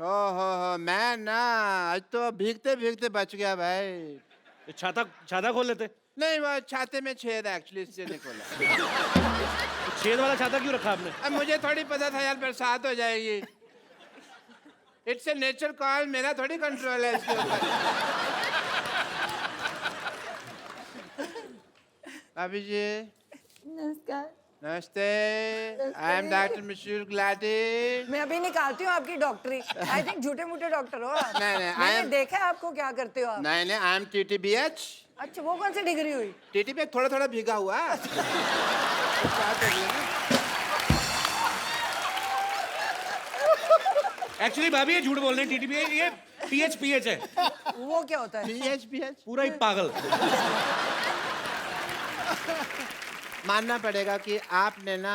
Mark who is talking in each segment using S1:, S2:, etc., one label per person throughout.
S1: हो मैं ना आज तो भीगते भीगते बच गया भाई।
S2: ये छाता छाता खोल लेते।
S1: नहीं वो छाते में छेद है एक्चुअली इससे नहीं खोला।
S2: छेद वाला छाता क्यों रखा आपने?
S1: अब मुझे थोड़ी पता था यार बरसात हो जाएगी। इट्स ए नेचर कॉल, मेरा थोड़ी कंट्रोल है इसके ऊपर। भाभी जी
S3: नमस्कार।
S1: नमस्ते। I am doctor Mishur Gulati.
S3: मैं अभी निकालती हूँ आपकी डॉक्टरी। आई थिंक झूठे मूठे डॉक्टर हो आप।
S1: नहीं,
S3: मैंने देखा है आपको क्या करते हो आप।
S1: नहीं आई एम TTBH।
S3: अच्छा वो कौन सी डिग्री हुई?
S1: TTBH थोड़ा थोड़ा भीगा हुआ है।
S2: एक्चुअली भाभी ये झूठ बोल रहे हैं। टीटीपी ये पीएच है।
S3: वो क्या होता है?
S1: PH
S2: पूरा ही पागल।
S1: मानना पड़ेगा कि आपने ना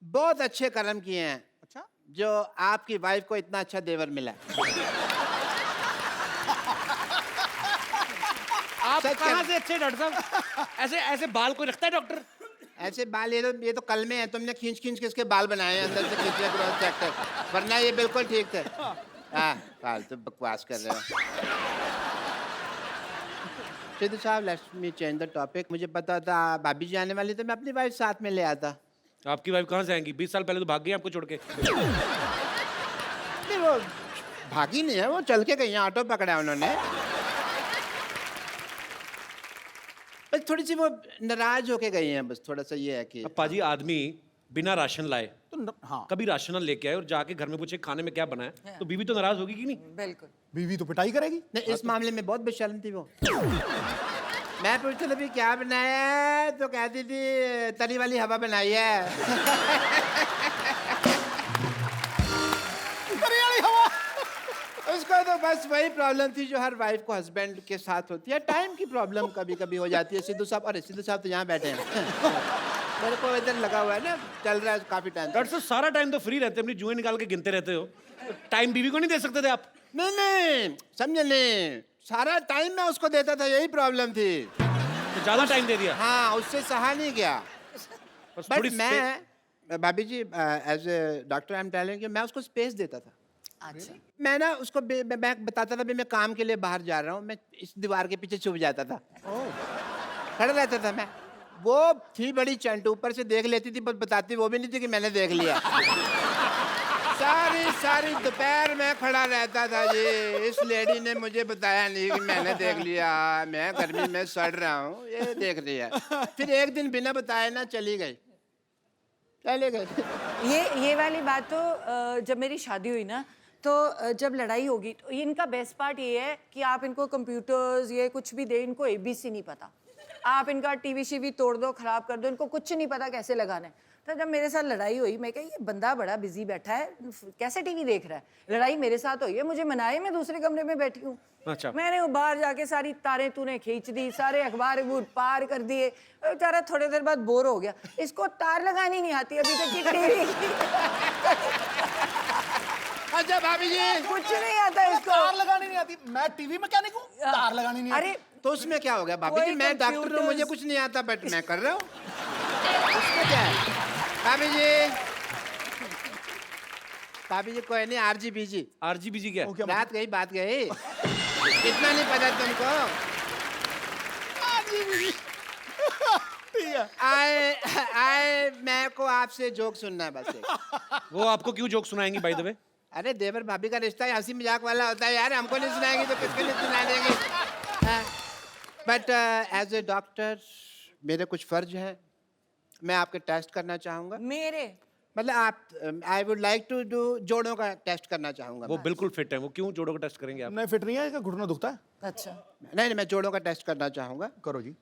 S1: बहुत अच्छे कर्म किए हैं।
S4: अच्छा,
S1: जो आपकी वाइफ को इतना अच्छा देवर मिला।
S2: आप
S1: सच
S2: कहाँ
S1: कह-
S2: से अच्छे डॉक्टर साहब? ऐसे ऐसे बाल कोई रखता है डॉक्टर?
S1: ऐसे बाल ये तो कल में है, तुमने खींच खींच के इसके बाल बनाए हैं अंदर से खींच लिया ग्रोथ सेक्टर, वरना ये बिल्कुल ठीक थे। हाँ फालतू बकवास कर रहे हो। सिद्धू साहब let's me change the topic. मुझे पता था भाभी जी आने वाली तो मैं अपनी वाइफ साथ में ले आता।
S2: आपकी वाइफ कहाँ से आएंगी? 20 साल पहले तो भाग गई आपको छोड़ के।
S1: नहीं वो भागी नहीं है, वो चल के गई हैं, ऑटो पकड़ा है उन्होंने। बस थोड़ी सी वो नाराज होके गई हैं, बस थोड़ा सा ये है कि
S2: अब पाजी आदमी बिना राशन लाए
S4: तो हाँ,
S2: कभी राशन लेके आए और जाके घर में पूछे खाने में क्या बना है, तो बीवी तो नाराज होगी कि नहीं?
S3: बिल्कुल।
S4: बीवी तो पिटाई करेगी।
S1: नहीं इस मामले में बहुत बेशर्म थी वो। मैं पूछता था भी क्या बनाया है तो कहती थी तरी वाली हवा बनाई है। उसको तो बस वही प्रॉब्लम थी जो हर वाइफ को हस्बैंड के साथ होती है, टाइम की प्रॉब्लम कभी कभी हो जाती है। सिद्धू साहब, अरे सिद्धू साहब तो यहाँ बैठे हैं। मेरे को इधर लगा हुआ है ना, चल रहा है काफी टाइम।
S2: डॉक्टर साहब सारा टाइम तो फ्री रहते, अपनी जुएं निकाल के गिनते रहते हो, टाइम बीवी को नहीं दे सकते थे आप?
S1: नहीं समझे नहीं, सारा टाइम मैं उसको देता था, यही प्रॉब्लम थी।
S2: तो ज्यादा टाइम दे दिया।
S1: हाँ उससे सहा नहीं गया।
S2: बस
S1: बट
S2: थोड़ी
S1: मैं भाभी जी as a doctor I am telling you, मैं उसको स्पेस देता था।
S3: अच्छा।
S1: मैं ना उसको मैं बताता था भी मैं काम के लिए बाहर जा रहा हूँ, मैं इस दीवार के पीछे छुप जाता था, खड़ा रहता था मैं। वो थी बड़ी चंट, ऊपर से देख लेती थी, बस बताती वो भी नहीं थी कि मैंने देख लिया। सारी दोपहर में खड़ा रहता था जी। इस लेडी ने मुझे बताया नहीं कि मैंने देख लिया, मैं गर्मी में सड़ रहा हूँ, ये देख रही है। फिर एक दिन बिना बताए ना चली गई।
S3: ये वाली बात तो जब मेरी शादी हुई ना, तो जब लड़ाई होगी तो इनका बेस्ट पार्ट ये है कि आप इनको कंप्यूटर्स ये कुछ भी दे, इनको ABC नहीं पता। आप इनका टीवी शीवी तोड़ दो, खराब कर दो, इनको कुछ नहीं पता कैसे लगाना है। तो जब मेरे साथ लड़ाई हुई, मैं कहा ये बंदा बड़ा बिजी बैठा है, कैसे टीवी देख रहा है। लड़ाई मेरे साथ हुई है, मुझे मनाए, मैं दूसरे कमरे में बैठी हूँ।
S2: अच्छा।
S3: मैंने वो बाहर जाके सारी तारें तूने खींच दी, सारे अखबार पार कर दिए। बेचारा थोड़ी देर बाद बोर हो गया, इसको तार लगानी नहीं आती अभी तक की टीवी।
S1: अच्छा भाभी जी,
S3: कुछ नहीं आता इसको।
S4: तार लगानी नहीं आती। मैं टीवी मैकेनिक हूँ, तार लगानी नहीं आती।
S3: अरे
S1: तो उसमें क्या हो गया भाभी जी,
S3: कोई
S1: मैं डॉक्टर हूँ, मुझे
S3: computers-
S1: कुछ नहीं आता, बट मैं कर रहा हूँ, उसमें क्या है? भाभी जी कोई नहीं,
S2: RGBG क्या है?
S4: वो क्या
S1: रात गई बात गई। इतना नहीं पता तुमको?
S4: ठीक है।
S1: आए मैं को आपसे जोक सुनना है बस एक।
S2: वो आपको क्यों जोक सुनाएंगी बाय द वे?
S1: अरे देवर भाभी का रिश्ता हंसी मजाक वाला होता है यार, हमको नहीं सुनाएंगे तो किसके लिए सुना देंगे। बट एज ए डॉक्टर मेरे कुछ फर्ज हैं, मैं आपके टेस्ट करना चाहूँगा।
S3: मेरे
S1: मतलब आप I would like to do जोड़ों का टेस्ट करना चाहूँगा।
S2: वो बिल्कुल फिट है, वो क्यों जोड़ों का टेस्ट करेंगे आप?
S4: नहीं फिट नहीं है, इसका घुटना दुखता है।
S3: अच्छा,
S1: नहीं मैं जोड़ों का टेस्ट करना चाहूँगा।
S4: करो जी।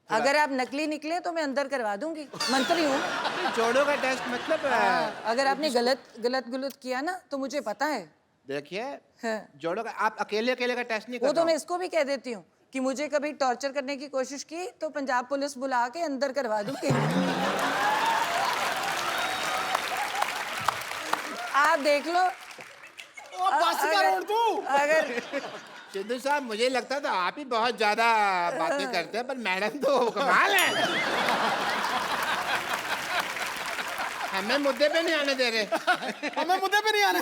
S3: अगर आप नकली निकले तो मैं अंदर करवा दूंगी, मंत्री हूँ।
S1: जोड़ों का टेस्ट मतलब
S3: अगर आपने गलत किया ना तो मुझे पता है।
S1: देखिए
S3: हाँ।
S1: जोड़ों का आप अकेले का टेस्ट नहीं
S3: वो
S1: करना।
S3: तो मैं इसको भी कह देती हूँ कि मुझे कभी टॉर्चर करने की कोशिश की तो पंजाब पुलिस बुला के अंदर करवा दूंगी। आप देख लो।
S4: बस कर तू।
S3: अगर
S1: सिद्धू साहब मुझे लगता था आप ही बहुत ज्यादा बातें करते हैं, पर मैडम तो कमाल है, हमें मुद्दे पे नहीं आने दे रहे।
S4: हमें मुद्दे पे नहीं आने।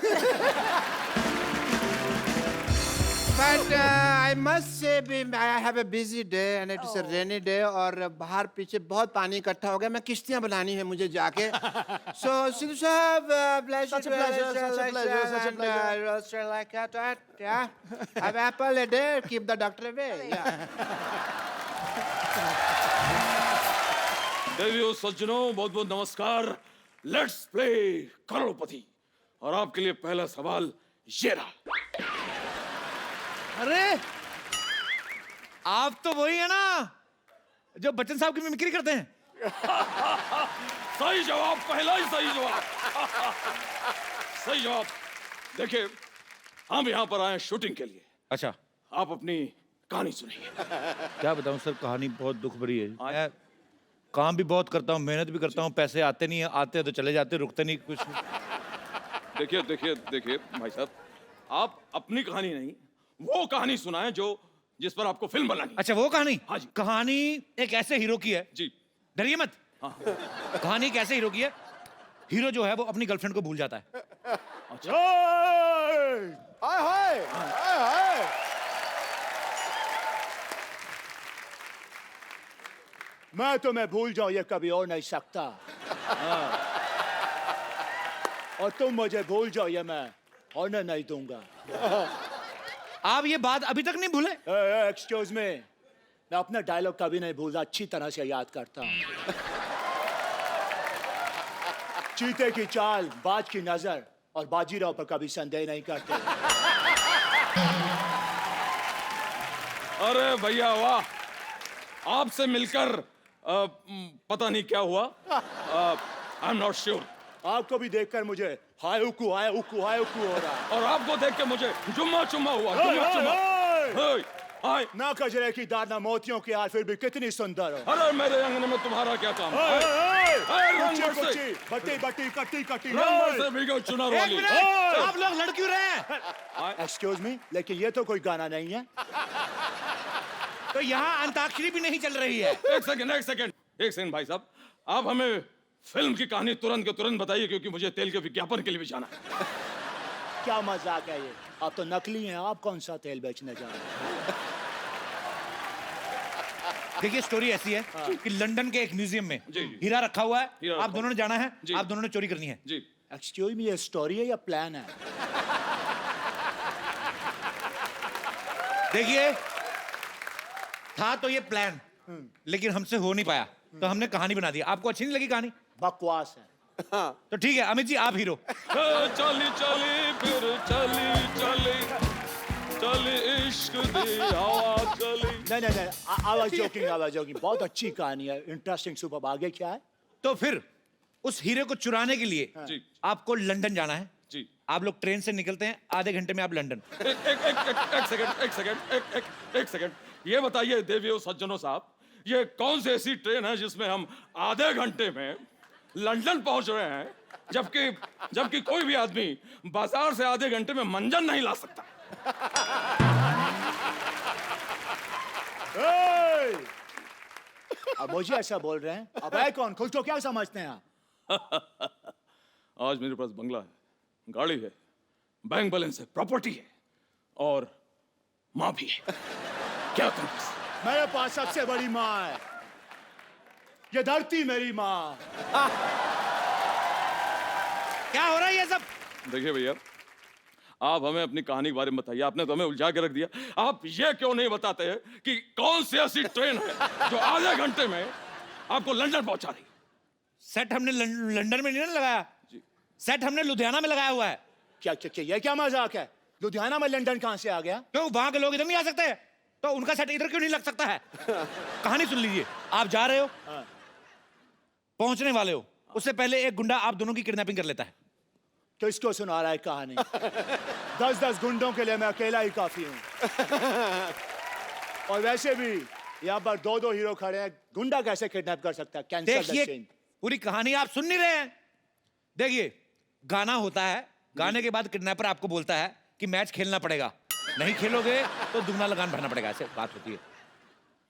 S1: But I must say, I have a busy day and it is a rainy day और बाहर पीछे बहुत पानी इकट्ठा हो गया. मैं किश्तियाँ बनानी है मुझे जाके. So Sidhu sahab,
S4: Such a pleasure, such a pleasure, such a pleasure.
S1: Like that, yeah. Have apple a day, keep the doctor away. Yeah.
S5: देवियों सज्जनों बहुत बहुत नमस्कार. लेट्स प्ले करोड़पति. और आपके लिए पहला सवाल ये रहा.
S2: अरे आप तो वही है ना जो बच्चन साहब की मिमिक्री करते हैं.
S5: सही जवाब. पहला ही सही जवाब. सही जवाब. देखिए हम यहाँ पर आए हैं शूटिंग के लिए.
S2: अच्छा
S5: आप अपनी कहानी सुनिए.
S2: क्या बताऊं सर, कहानी बहुत दुख भरी है. मैं काम भी बहुत करता हूँ, मेहनत भी करता हूँ, पैसे आते नहीं है, आते हैं तो चले जाते, रुकते नहीं कुछ.
S5: देखिए देखिए देखिए भाई साहब, आप अपनी कहानी नहीं वो कहानी सुनाएं जो जिस पर आपको फिल्म बनानी है.
S2: अच्छा वो कहानी.
S5: हाँ जी.
S2: कहानी एक ऐसे हीरो की है.
S5: जी.
S2: डरिए मत.
S5: हाँ.
S2: कहानी एक ऐसे हीरो की है. हीरो जो है वो अपनी गर्लफ्रेंड को भूल जाता है.
S4: हाय हाय हाय हाय. मैं तुम्हें भूल जाऊं ये कभी हो नहीं सकता. और तुम मुझे भूल जाओ ये मैं होने नहीं दूंगा.
S2: आप ये बात अभी तक नहीं भूले.
S4: एक्सक्यूज मी, मैं अपना डायलॉग कभी नहीं भूलता, अच्छी तरह से याद करता हूँ. चीते की चाल, बाज की नजर और बाजीराव पर कभी संदेह नहीं करते.
S5: अरे भैया वाह. आपसे मिलकर पता नहीं क्या हुआ. I am not sure.
S4: आपको भी देखकर मुझे हाय उकू हो रहा है.
S5: और आपको देख के मुझे जुम्मा चुम्मा हुआ. जुम्मा चुम्मा. हाय.
S4: ना कजरे की दार ना मोतियों की हार, फिर भी कितनी सुंदर हो.
S5: अरे मेरे अंगने में तुम्हारा क्या काम.
S4: बट्टी बट्टी कट्टी कट्टी.
S5: चुनार वाली.
S2: आप लोग लड़ क्यों रहे हैं.
S4: एक्सक्यूज मी, लेकिन ये तो कोई गाना नहीं है.
S2: तो यहाँ अंताक्षरी भी नहीं चल रही है.
S5: एक सेकंड भाई साहब, आप हमें फिल्म की कहानी तुरंत के तुरंत बताइए क्योंकि मुझे तेल के विज्ञापन के लिए भी जाना है.
S4: क्या मजाक है ये. आप तो नकली हैं, आप कौन सा तेल बेचने जा रहे हैं.
S2: देखिए स्टोरी ऐसी है कि लंदन के एक म्यूजियम में
S5: जी.
S2: हीरा रखा हुआ है.
S5: हीरा
S2: आप
S5: रखा
S2: दोनों ने जाना है.
S5: जी.
S2: आप दोनों ने चोरी करनी है.
S5: जी.
S4: एक्सक्यूज मी, ये स्टोरी है या प्लान है.
S2: देखिए था तो ये प्लान, लेकिन हमसे हो नहीं पाया तो हमने कहानी बना दी. आपको अच्छी नहीं लगी कहानी?
S4: बकवास है.
S2: तो ठीक है अमित जी आप हीरो.
S5: चली चली फिर चली इश्क दी हवा चली.
S4: नहीं, आवाज जोकिंग. बहुत अच्छी कहानी है, इंटरेस्टिंग, सुपर. आगे क्या है?
S2: तो फिर उस हीरे को चुराने के लिए
S5: जी.
S2: आपको लंदन जाना है.
S5: जी.
S2: आप लोग ट्रेन से निकलते हैं, आधे घंटे में आप लंदन.
S5: एक सेकंड. ये बताइए देवियों सज्जनों साहब, ये कौन सी ऐसी ट्रेन है जिसमें हम आधे घंटे में लंदन पहुंच रहे हैं, जबकि कोई भी आदमी बाजार से आधे घंटे में मंजन नहीं ला सकता.
S4: अब मुझे ऐसा बोल रहे हैं. अब है कौन, खुद को क्या समझते हैं आप?
S5: आज मेरे पास बंगला है, गाड़ी है, बैंक बैलेंस है, प्रॉपर्टी है और माँ भी है. क्या करूं?
S4: मेरे पास सबसे बड़ी माँ है. ये धरती मेरी माँ.
S2: क्या हो रहा है ये सब?
S5: देखिए भैया, आप हमें अपनी कहानी के बारे में बताइए. आपने तो हमें उलझा के रख दिया. आप ये क्यों नहीं बताते हैं कि कौन सी ऐसी ट्रेन है जो आधे घंटे में आपको लंदन पहुंचा रही?
S2: सेट हमने लंदन में नहीं ना लगाया. सेट हमने लुधियाना में लगाया हुआ है.
S4: क्या ये क्या मजाक है? लुधियाना में लंदन कहाँ से आ गया?
S2: क्यों वहां के लोग इधर नहीं आ सकते? तो उनका सेट इधर क्यों नहीं लग सकता है? कहानी सुन लीजिए. आप जा रहे हो, पहुंचने वाले हो, उससे पहले एक गुंडा आप दोनों की किडनैपिंग कर लेता है.
S4: किसको सुना रहा है कहानी? 10 गुंडों के लिए मैं अकेला ही काफी हूँ. और वैसे भी यहाँ पर 2 हीरो खड़े हैं, गुंडा कैसे किडनैप कर सकता है? कैंसल द
S2: देखिए
S4: सीन.
S2: पूरी कहानी आप सुन नहीं रहे हैं. देखिए गाना होता है, गाने के बाद किडनैपर आपको बोलता है कि मैच खेलना पड़ेगा, नहीं खेलोगे तो दुगना लगान भरना पड़ेगा. ऐसे बात होती है.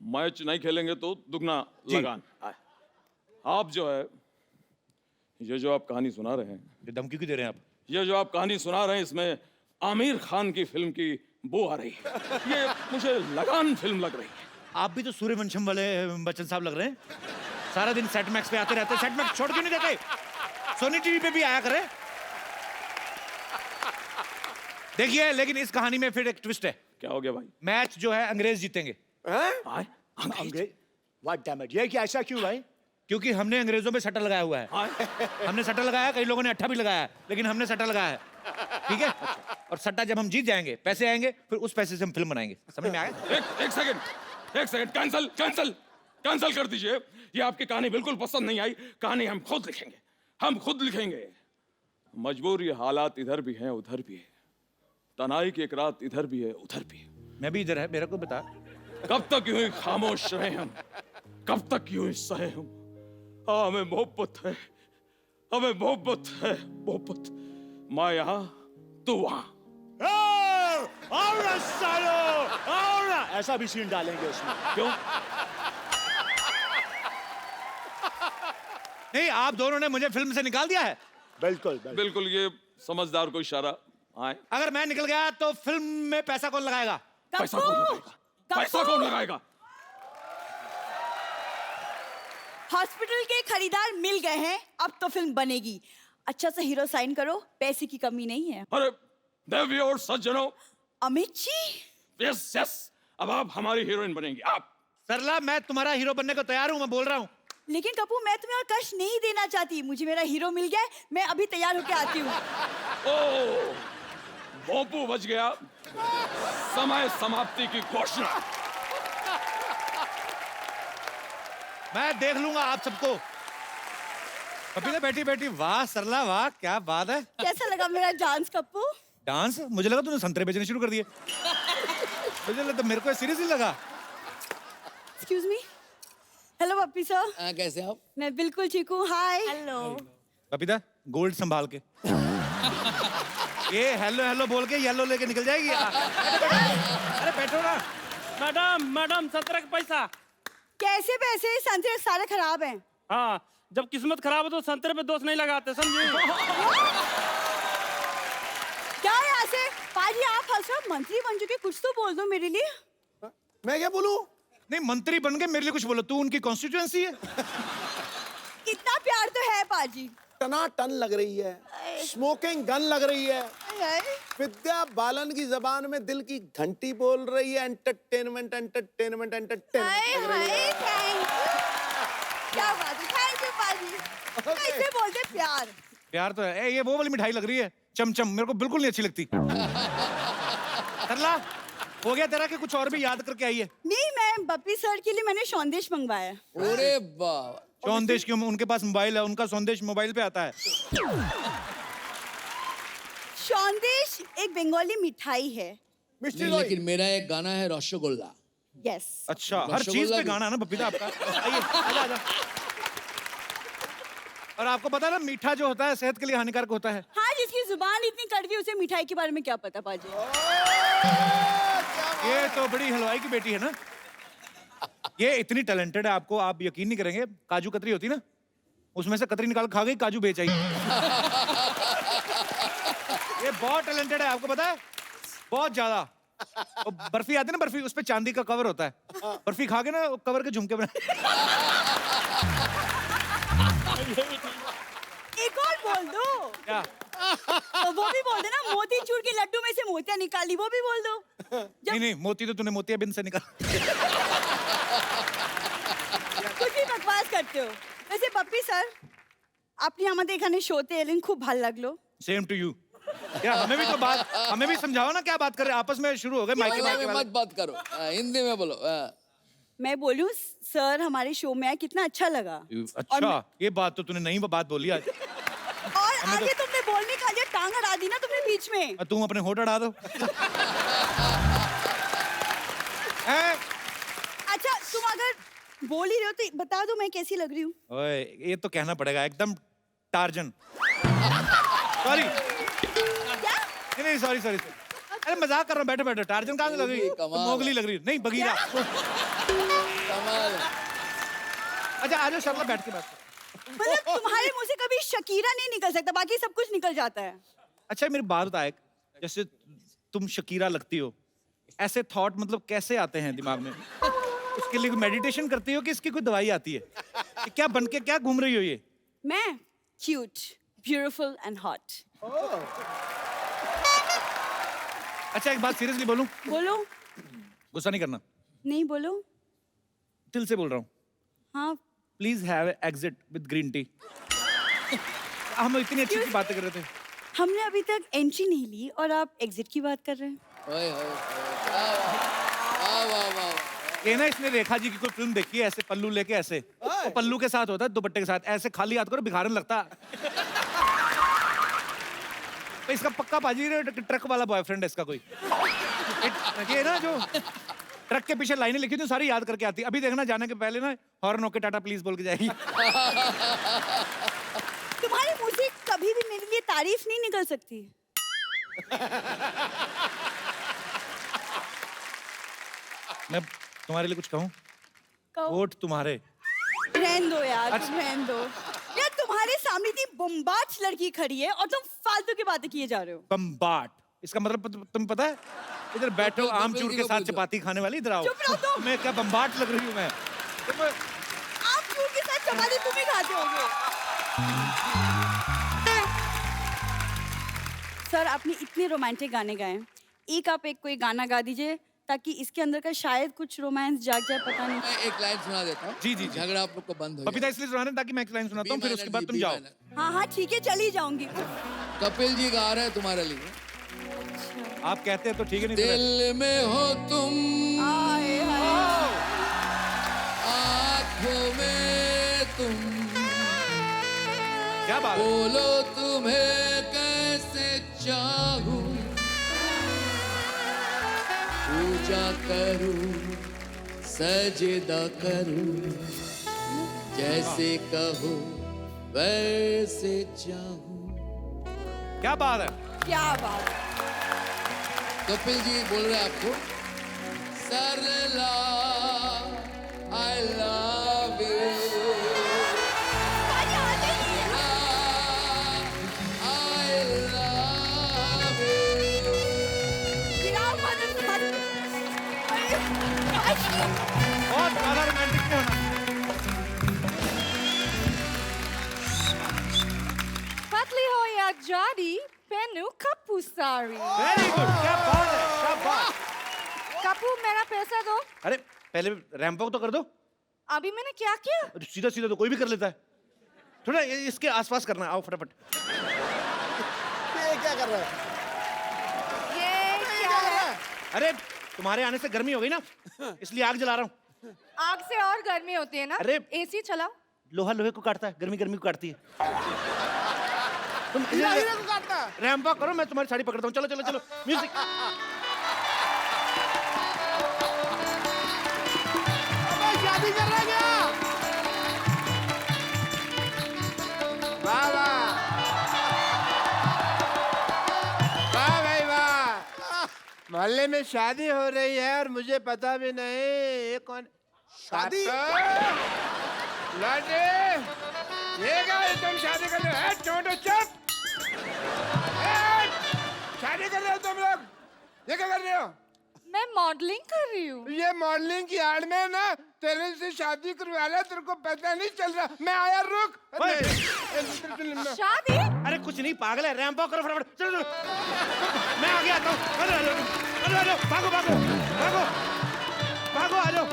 S5: मैच नहीं खेलेंगे तो दुगना लगान. आप जो है, ये जो आप कहानी सुना रहे हैं,
S2: ये धमकी क्यों दे रहे हैं आप?
S5: ये जो आप कहानी सुना रहे हैं, इसमें आमिर खान की फिल्म की बू आ रही है। ये मुझे लगान फिल्म लग रही है।
S2: आप भी तो सूर्यवंशम वाले बच्चन साहब लग रहे हैं। सारा दिन सेट मैक्स पे आते रहते, सेट मैक्स छोड़ क्यों नहीं देते? सोनी टीवी पे भी आया करे। देखिए, लेकिन इस कहानी में फिर एक ट्विस्ट है।
S5: क्या हो गया भाई?
S2: मैच जो है अंग्रेज जीतेंगे,
S5: आए?
S4: अंग्रेज? What damn it? ये क्या, ऐसा क्यों भाई?
S2: क्योंकि हमने अंग्रेजों पे सट्टा लगाया हुआ है। हमने सट्टा लगाया, कई लोगों ने अट्ठा भी लगाया है, लेकिन हमने सट्टा लगाया है। ठीक है? और सट्टा जब हम जीत जाएंगे, पैसे आएंगे, फिर उस पैसे से हम फिल्म बनाएंगे। समझ में आया?
S5: एक सेकंड, कैंसल कर दीजिए। ये आपकी कहानी बिल्कुल पसंद नहीं आई। कहानी हम खुद लिखेंगे। मजबूरी हालात इधर भी हैं उधर भी है। तनाई की एक रात इधर भी है उधर भी है।
S2: मैं भी इधर है, मेरे को बता।
S5: कब तक यूं ही खामोश रहे हम? कब तक यूं ही सहे हम? हमें मोहब्बत है, मोहब्बत। मैं यहाँ, तू वहाँ।
S4: और सालो, और ऐसा भी सीन डालेंगे उसमें।
S5: क्यों?
S2: नहीं, आप दोनों ने मुझे फिल्म से निकाल दिया है।
S4: बिल्कुल।
S5: बिल्कुल, ये समझदार को इशारा। आए?
S2: अगर मैं निकल गया तो फिल्म में पैसा कौन लगाएगा?
S5: पैसा कौन लगाएगा?
S6: हॉस्पिटल के खरीदार मिल गए हैं, अब तो फिल्म बनेगी। अच्छा सा हीरो साइन करो, पैसे की कमी नहीं है।
S5: अरे देवियों और सज्जनों,
S6: अमित जी,
S5: यस, अब आप हमारी हीरोइन बनेंगी। आप।
S2: सरला, मैं तुम्हारा हीरो बनने को तैयार हूं, मैं बोल रहा हूं।
S6: लेकिन कपूर, मैं तुम्हें और कष्ट नहीं देना चाहती। मुझे मेरा हीरो मिल गया है, मैं अभी तैयार होके आती हूँ।
S5: ओ, भोंपू बच गया। समय समाप्ति की घोषणा।
S2: मैं देख लूंगा आप सबको। कपिला, बैठी, वाह सरला, वाह, क्या बात है।
S6: कैसा लगा मेरा डांस कप्पू?
S2: डांस? मुझे लगा तूने संतरे बेचने शुरू कर दिए। मुझे लगा, मेरे को सीरियसली लगा।
S6: Excuse me. हेलो पप्पी सर।
S7: कैसे आप?
S6: मैं बिल्कुल ठीक हूँ। हाय। हेलो।
S2: कपिता, गोल्ड संभाल के। ये हेलो बोल के येलो लेके निकल जाएगी। अरे बैठो ना।
S8: मैडम 17 का पैसा।
S6: कैसे पैसे? संतरे सारे खराब हैं।
S8: हाँ, जब किस्मत खराब हो तो संतरे पे दोष नहीं लगाते, समझे?
S6: क्या है यहाँ से? पाजी, आप हंस रहे हो? मंत्री बन चुके, कुछ तो बोल दो मेरे लिए।
S7: मैं क्या बोलूं?
S2: नहीं, मंत्री बन के मेरे लिए कुछ बोलो। तू उनकी कॉन्स्टिट्यूएंसी है।
S6: इतना प्यार तो है पाजी।
S7: टनाटन लग रही है, स्मोकिंग गन लग रही है। विद्या बालन की जबान में दिल की घंटी बोल रही है। एंटरटेनमेंट लग रही है।
S6: क्या बात है, थैंक यू पाजी। कैसे बोलते प्यार?
S2: प्यार तो है। ये वो वाली मिठाई लग रही है, चमचम। मेरे को बिल्कुल नहीं अच्छी लगती। सरला, हो गया तेरा कि कुछ और भी याद करके आई है?
S6: नहीं, मैं बप्पी सर के लिए मैंने सौंदेश मंगवाया।
S7: अरे बाबा,
S2: सौंदेश क्यों? उनके पास मोबाइल है, उनका सौंदेश मोबाइल पे आता है।
S6: सौंदेश एक बंगाली मिठाई है।
S7: नहीं, लेकिन मेरा एक गाना है रसगुल्ला।
S6: यस।
S2: अच्छा, हर चीज पे गाना है ना बपीता आपका। आइए, आजा। और आपको पता है ना, मीठा जो होता है सेहत के लिए हानिकारक होता है।
S6: हाँ, जिसकी जुबान इतनी कड़वी, उसे मिठाई के बारे में क्या पता पाजी?
S2: ये तो बड़ी हलवाई की बेटी है ना। ये इतनी टैलेंटेड है, आपको आप यकीन नहीं करेंगे। काजू कतरी होती ना, उसमें से कतरी निकाल खा गई, काजू बेच आई। ये बहुत टैलेंटेड है, आपको पता है? बहुत ज्यादा। वो बर्फी आती है ना, बर्फी, उस पे चांदी का कवर होता है। बर्फी खा के ना कवर के झुमके बना।
S6: एक और बोल दो।
S2: क्या?
S6: वो भी बोल दो ना, मोतीचूर के लड्डू में से मोतियां निकाली, वो भी बोल दो।
S2: नहीं, मोती तो तूने मोतिया बिन से निकाल।
S6: कुछ भी बकवास करते हो। वैसे पप्पी सर, আপনি আমাদের এখানে শোতে এলেন, খুব ভালো লাগলো।
S2: Same to you. क्या हमें भी समझाओ ना, क्या बात कर रहे हैं? आपस में शुरू हो गए माइक
S7: में मत बात करो, हिंदी में बोलो।
S6: मैं बोलूं सर, हमारे शो में आए, कितना अच्छा लगा।
S2: अच्छा, ये बात तो तूने नई बात बोली आज।
S6: और आगे तुमने बोलने का लिए टांग अड़ा दी ना तुमने बीच में।
S2: तुम अपने होठ अड़ा दो।
S6: अच्छा, तुम अगर बोल ही रहे हो तो बता दो मैं कैसी लग रही हूँ।
S2: ओए, ये तो कहना पड़ेगा, एकदम टार्जन। सॉरी।
S6: क्या?
S2: नहीं, सॉरी। अरे मजाक कर रहा हूँ, बैठो। टार्जन कहाँ से लग रही है? मोगली लग रही है। नहीं, बगीरा।
S7: कमाल।
S2: अच्छा, आ जाओ शर्मा, बैठ के बात करो।
S6: मतलब तुम्हारे मुंह से कभी शकीरा नहीं निकल सकता, बाकी सब कुछ निकल जाता है।
S2: अच्छा, मेरी बात बता, जैसे तुम शकीरा लगती हो, ऐसे थॉट मतलब कैसे आते हैं दिमाग में? उसके लिए मेडिटेशन करती हो कि इसकी कोई दवाई आती है? कि क्या बन के क्या घूम रही हो ये?
S6: मैं क्यूट, ब्यूटीफुल एंड हॉट।
S2: अच्छा एक बात सीरियसली बोलूं?
S6: बोलो।
S2: गुस्सा नहीं करना,
S6: नहीं बोलो।
S2: दिल से बोल रहा हूँ।
S6: हाँ।
S2: Please have exit with green tea. हम इतनी अच्छी अच्छी बातें कर रहे थे।
S6: हमने अभी तक एंट्री नहीं ली और आप एग्जिट की बात कर रहे हैं।
S7: ओए होए, वाह वाह वाह।
S2: ये ना इसने रेखा जी की कोई फिल्म देखी है ऐसे पल्लू लेके ऐसे, वो पल्लू के साथ होता है दुपट्टे के साथ, ऐसे खाली हाथ करो भिखारन लगता है। तो इसका पक्का बाजी ट्रक वाला बॉयफ्रेंड है इसका कोई। ये ना जो ट्रक के पीछे लाइनें लिखी थी सारी याद करके आती। अभी देखना जाने के पहले ना हॉर्न होके टाटा प्लीज बोल के जाएगी।
S6: तुम्हारे मुंह से कभी भी मेरे लिए तारीफ नहीं निकल सकती।
S2: मैं तुम्हारे लिए कुछ कहूँ?
S6: कहो।
S2: वोट तुम्हारे।
S6: रहने दो यार,
S2: अच्छा।
S6: तुम रहने दो यार। तुम्हारे सामने इतनी बम्बाट लड़की खड़ी है और तुम फालतू की बातें किए जा रहे हो।
S2: बम्बाट, इसका मतलब तुम पता है? इधर बैठो आमचूर के साथ चपाती खाने वाली, इधर आओ।
S6: चुप रहो तुम।
S2: मैं क्या बम्बाट लग रही हूँ मैं?
S6: आप क्यों के साथ चपाती तुम ही खाते होगे। सर आपने इतने रोमांटिक गाने गाए, एक आप एक कोई गाना गा दीजिए ताकि इसके अंदर का शायद कुछ रोमांस जाग जाए, पता नहीं।
S7: मैं एक लाइन सुना देता हूँ।
S2: जी, जी, जी।
S7: झगड़ा आप लोग को बंद हो
S2: बबीता इसलिए सुना रहे हैं ताकि मैं एक लाइन सुनाता हूँ, फिर उसके बाद तुम जाओ।
S6: हाँ हाँ ठीक है, चली जाऊंगी।
S7: कपिल जी गा रहे हैं तुम्हारे लिए।
S2: आप कहते हैं तो ठीक है, नहीं तो
S7: दिल में हो तुम,
S6: आए हाय।
S7: आँखों में तुम,
S2: क्या बात है?
S7: बोलो तुम्हें कैसे चाहूं, पूजा करूं, सजदा करूं, जैसे कहो वैसे चाहूं।
S2: क्या बात है?
S6: क्या बात।
S7: कपिल जी बोल रहे हैं आपको, Sarla I love you, I love you.
S2: बहुत ज्यादा रोमांटिक नहीं होना।
S9: पतली हो या जाडी पेनु कपू सारी।
S2: वेरी गुड, क्या बात है, क्या बात।
S9: कपू मेरा पैसा दो।
S2: अरे पहले रैंप वॉक तो कर दो।
S9: अभी मैंने क्या किया?
S2: सीधा सीधा तो कोई भी कर लेता है, थोड़ा इसके आसपास करना है। आओ फटाफट।
S7: ये क्या कर रहा है?
S9: ये क्या है?
S2: अरे तुम्हारे आने से गर्मी हो गई ना, इसलिए आग जला रहा हूँ।
S9: आग से और गर्मी होती है ना।
S2: अरे
S9: एसी चलाओ।
S2: लोहा लोहे को काटता है, गर्मी गर्मी को काटती है। तुम रैंप वॉक करो, मैं तुम्हारी साड़ी पकड़ता हूँ। चलो चलो चलो, म्यूजिक।
S1: शादी कर रहा क्या? वाह वाह वाह भाई वाह। मोहल्ले में शादी हो रही है और मुझे पता भी नहीं। ये कौन शादी? लौटे ये क्या है? तुम शादी कर रहे हो? छोटो चुप। शादी कर रहे हो तुम लोग? ये क्या कर रहे हो?
S9: मैं मॉडलिंग कर रही हूँ।
S1: ये मॉडलिंग की आड़ में ना तेरे से शादी करवा रहा, तेरे को पता नहीं चल रहा। मैं आया, रुक।
S9: शादी?
S2: अरे कुछ नहीं, पागल है। रैंप वॉक करो फटाफट। चलो चलो, मैं आगे आता हूँ। अरे अरे अरे अरे, भागो भागो भागो भागो, आ जाओ।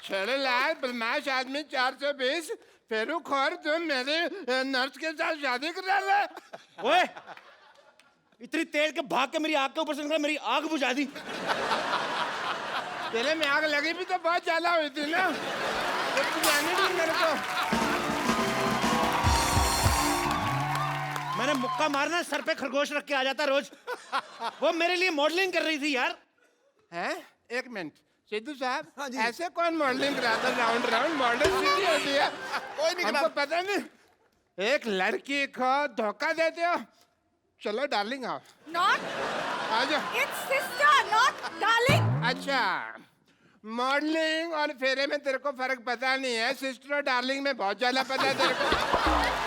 S1: छड़े लाल बदमाश आदमी 420 फेरू खोर, तुम मेरे नर्स के साथ शादी कर रहा है।
S2: ओए, इतनी तेज के भाग के मेरी आग के ऊपर से निकला, मेरी आग बुझा दी।
S1: तेरे में आग लगी भी तो बहुत ज्यादा हुई थी ना, तो बुझाने दी मेरे को।
S2: मैंने मुक्का मारना, सर पे खरगोश रख के आ जाता रोज। वो मेरे लिए मॉडलिंग कर रही थी यार।
S1: हैं? एक मिनट सिद्धू साहब, ऐसे कौन मॉडलिंग कराता? राउंड राउंड मॉडल सीधी होती है, कोई नहीं, हमको पता नहीं। एक लड़की को धोखा देते हो, चलो डार्लिंग आओ
S9: Not.
S1: आ जाओ।
S9: It's sister, not darling.
S1: अच्छा मॉडलिंग और फेरे में तेरे को फर्क पता नहीं है, सिस्टर और डार्लिंग में बहुत ज्यादा पता है तेरे को।